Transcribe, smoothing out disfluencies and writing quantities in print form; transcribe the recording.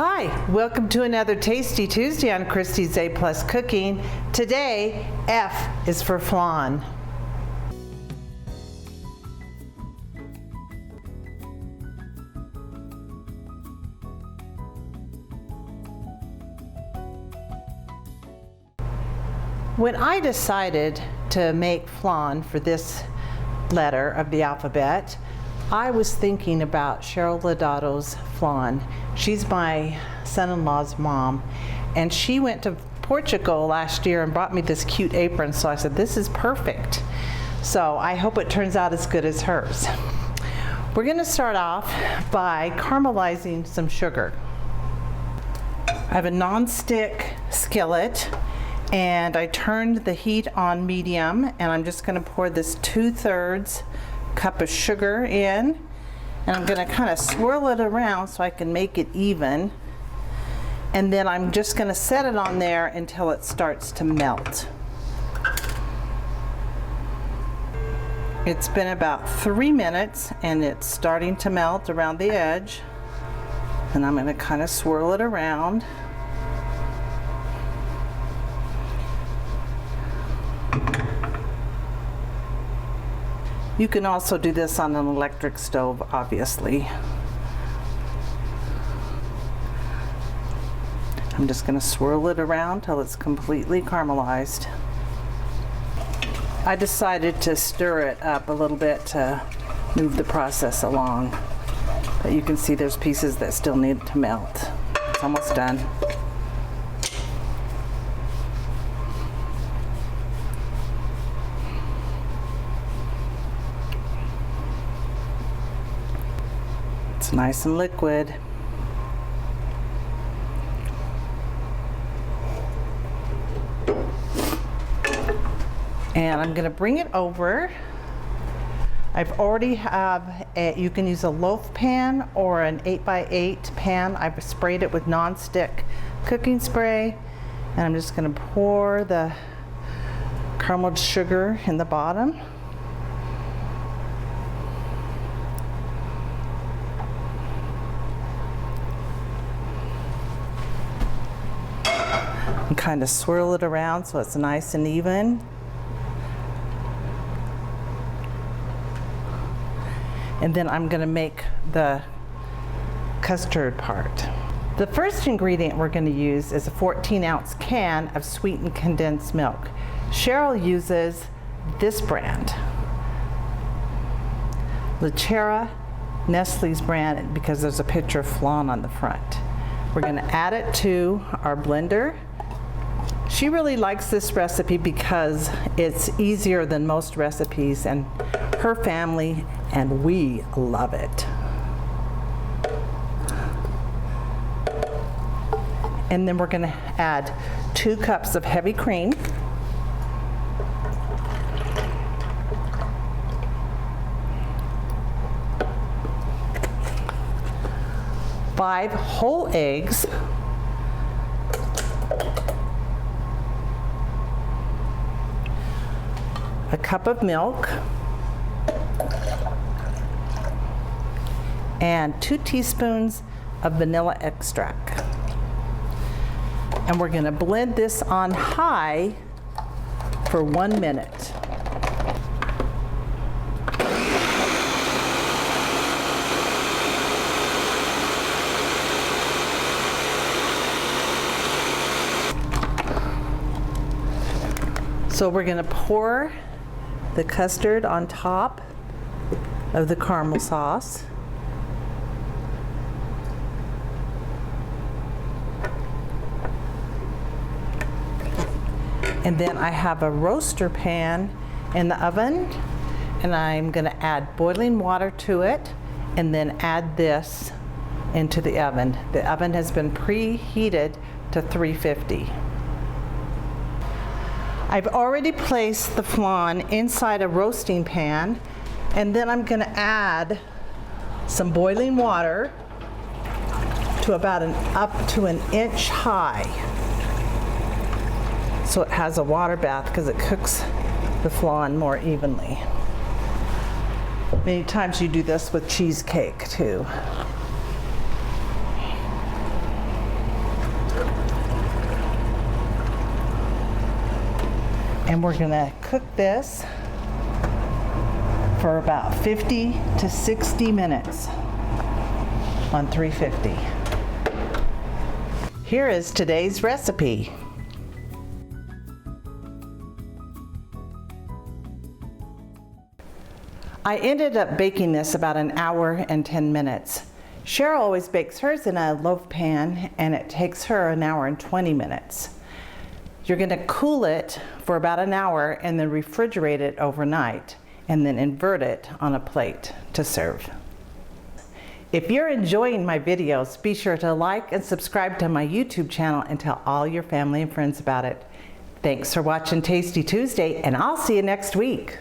Hi, welcome to another Tasty Tuesday on Christy's A+ Cooking. Today, F is for flan. When I decided to make flan for this letter of the alphabet, I was thinking about Cheryl Laudato's flan. She's my son-in-law's mom, and she went to Portugal last year and brought me this cute apron, so I said, this is perfect. So I hope it turns out as good as hers. We're gonna start off by caramelizing some sugar. I have a non-stick skillet, and I turned the heat on medium, and I'm just gonna pour this 2/3 cup of sugar in, and I'm gonna kind of swirl it around so I can make it even, and then I'm just gonna set it on there until it starts to melt. It's been about 3 minutes and it's starting to melt around the edge, and I'm gonna kind of swirl it around. You can also do this on an electric stove, obviously. I'm just going to swirl it around till it's completely caramelized. I decided to stir it up a little bit to move the process along. But you can see there's pieces that still need to melt. It's almost done. It's nice and liquid. And I'm going to bring it over. I've already you can use a loaf pan or an 8x8 pan. I've sprayed it with non-stick cooking spray, and I'm just going to pour the carameled sugar in the bottom. And kind of swirl it around so it's nice and even. And then I'm going to make the custard part. The first ingredient we're going to use is a 14-ounce can of sweetened condensed milk. Cheryl uses this brand, Nestle's brand, because there's a picture of flan on the front. We're going to add it to our blender. She really likes this recipe because it's easier than most recipes, and her family and we love it. And then we're going to add 2 cups of heavy cream, five whole eggs, a cup of milk, and 2 teaspoons of vanilla extract. And we're going to blend this on high for 1 minute. So we're going to pour the custard on top of the caramel sauce. And then I have a roaster pan in the oven, and I'm going to add boiling water to it and then add this into the oven. The oven has been preheated to 350. I've already placed the flan inside a roasting pan, and then I'm going to add some boiling water to about up to an inch high, so it has a water bath because it cooks the flan more evenly. Many times you do this with cheesecake too. And we're gonna cook this for about 50 to 60 minutes on 350. Here is today's recipe. I ended up baking this about an hour and 10 minutes. Cheryl always bakes hers in a loaf pan, and it takes her an hour and 20 minutes. You're gonna cool it for about an hour and then refrigerate it overnight, and then invert it on a plate to serve. If you're enjoying my videos, be sure to like and subscribe to my YouTube channel and tell all your family and friends about it. Thanks for watching Tasty Tuesday, and I'll see you next week.